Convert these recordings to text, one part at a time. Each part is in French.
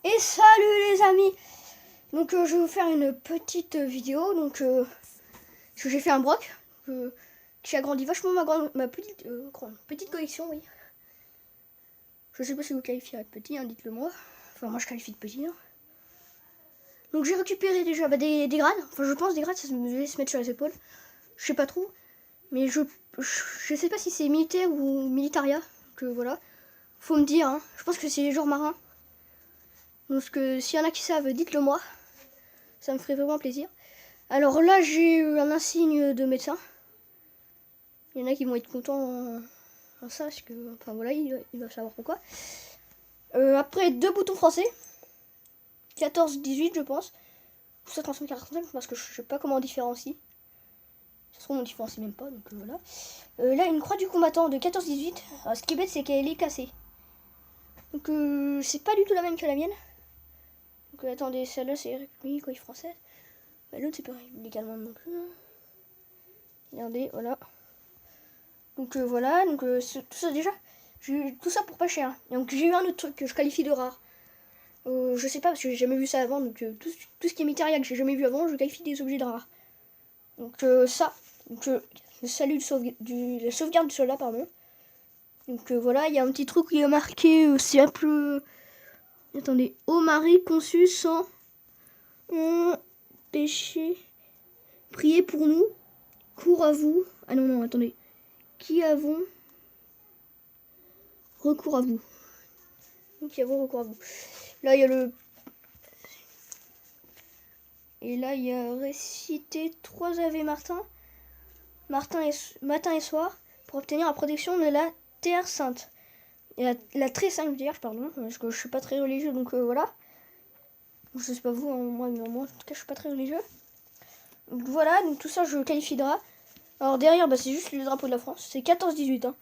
Et salut les amis. Donc je vais vous faire une petite vidéo. Donc parce que j'ai fait un broc qui agrandit vachement ma petite collection, oui. Je sais pas si vous qualifiez de petit, hein, dites-le moi. Enfin moi je qualifie de petit. Hein. Donc j'ai récupéré déjà des grades. Enfin je pense des grades, ça se mettre sur les épaules. Je sais pas trop. Mais je sais pas si c'est militaire ou militaria. Que voilà. Faut me dire, hein. Je pense que c'est les genres marins. Donc s'il y en a qui savent, dites-le moi. Ça me ferait vraiment plaisir. Alors là, j'ai eu un insigne de médecin. Il y en a qui vont être contents en ça, parce que, enfin voilà, il va savoir pourquoi. Après, 2 boutons français. 14-18, je pense. Ou ça 35-45, parce que je sais pas comment on différencie. Ça se trouve, on différencie même pas, donc voilà. Là, une croix du combattant de 14-18. Ce qui est bête, c'est qu'elle est cassée. Donc, c'est pas du tout la même que la mienne. Donc, attendez, celle-là, c'est République française. Bah, l'autre, c'est pas République allemande non plus. Hein. Regardez, voilà. Donc voilà, donc tout ça déjà, j'ai eu tout ça pour pas cher. Donc j'ai eu un autre truc que je qualifie de rare. Je sais pas parce que j'ai jamais vu ça avant, donc tout ce qui est matériel que j'ai jamais vu avant, je qualifie des objets de rare. Donc ça, donc, le salut la sauvegarde du soldat, pardon. Donc voilà, il y a un petit truc qui est marqué, c'est un peu... Attendez, ô Marie conçue sans péché, priez pour nous, cours à vous. Ah non, attendez. Qui avons recours à vous. Donc, recours à vous. Là, il y a le... Et là, il y a récité 3 Ave matin et soir, pour obtenir la protection de la Terre Sainte. Et la très sainte Vierge, pardon, parce que je suis pas très religieux, donc voilà. Je sais pas vous, hein, moi, en tout cas, je suis pas très religieux. Donc voilà, donc tout ça, je qualifie de rare. Alors derrière, bah, c'est juste le drapeau de la France. C'est 14-18. Hein.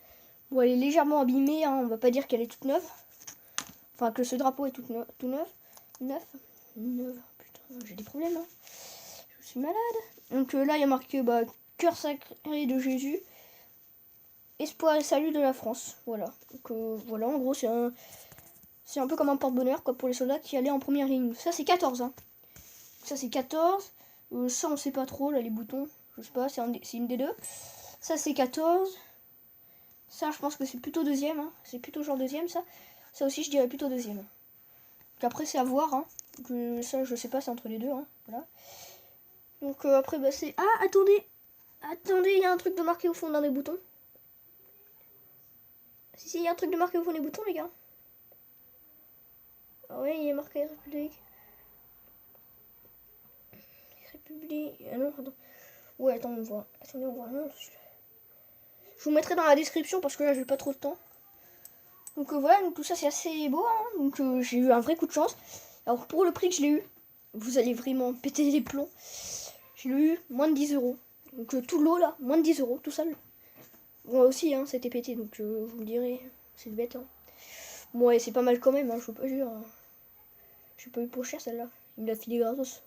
Bon, elle est légèrement abîmée, hein, on va pas dire qu'elle est toute neuve. Enfin, que ce drapeau est tout neuf. Neuf. Putain, j'ai des problèmes, hein. Je suis malade. Donc là, il y a marqué cœur sacré de Jésus, espoir et salut de la France. Voilà. Donc voilà, en gros, c'est un peu comme un porte-bonheur quoi, pour les soldats qui allaient en première ligne. Ça, c'est 14. Hein. Ça, c'est 14. Ça, on sait pas trop, là, les boutons. Je sais pas, c'est une des deux. Ça, c'est 14. Ça, je pense que c'est plutôt deuxième. Hein. C'est plutôt genre deuxième, ça. Ça aussi, je dirais plutôt deuxième. Donc après, c'est à voir. Hein. Ça, je sais pas, c'est entre les deux. Hein. Voilà. Donc après, bah, c'est... Ah, attendez, il y a un truc de marqué au fond d'un des boutons. Si, il y a un truc de marqué au fond des boutons, les gars. Ah ouais, il est marqué République. Ah non, attends. Ouais, attends, on voit. Attendez, on voit. Non, je vous mettrai dans la description parce que là, j'ai pas trop de temps. Donc voilà, donc tout ça, c'est assez beau. Hein. Donc j'ai eu un vrai coup de chance. Alors pour le prix que je l'ai eu, vous allez vraiment péter les plombs. J'ai eu moins de 10 euros. Donc tout l'eau là, moins de 10 euros, tout seul. Moi aussi, hein, c'était pété, donc vous me direz, c'est bête. Hein. Bon, ouais, c'est pas mal quand même, hein, je peux pas dire. Hein. J'ai pas eu pour cher celle-là. Il me l'a filé gratos.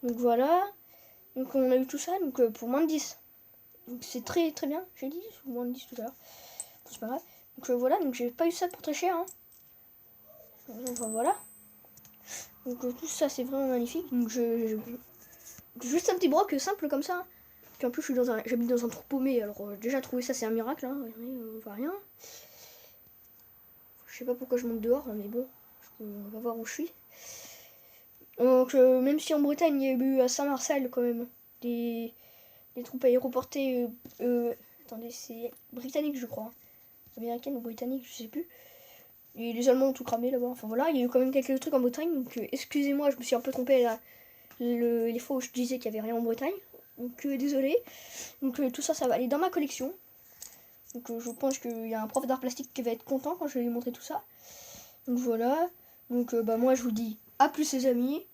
Donc voilà. Donc on a eu tout ça, donc pour moins de 10. Donc c'est très très bien, j'ai dit, moins de 10 tout à l'heure. C'est pas grave. Donc voilà, donc j'ai pas eu ça pour très cher. Hein. Enfin voilà. Donc tout ça c'est vraiment magnifique. Donc juste un petit broc simple comme ça. Hein. Puis en plus j'habite dans un trou paumé, alors déjà trouver ça c'est un miracle. Hein. On voit rien. Je sais pas pourquoi je monte dehors, mais bon, on va voir où je suis. Donc même si en Bretagne il y a eu à Saint-Marcel quand même des troupes aéroportées, attendez, c'est britannique je crois. Américaine ou britannique, je sais plus. Et les Allemands ont tout cramé là-bas. Enfin voilà, il y a eu quand même quelques trucs en Bretagne. Donc excusez-moi, je me suis un peu trompée là, les fois où je disais qu'il n'y avait rien en Bretagne. Donc désolé. Donc tout ça, ça va aller dans ma collection. Donc je pense qu'il y a un prof d'art plastique qui va être content quand je vais lui montrer tout ça. Donc voilà. Donc moi je vous dis à plus les amis.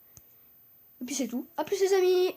Et puis c'est tout. À plus les amis.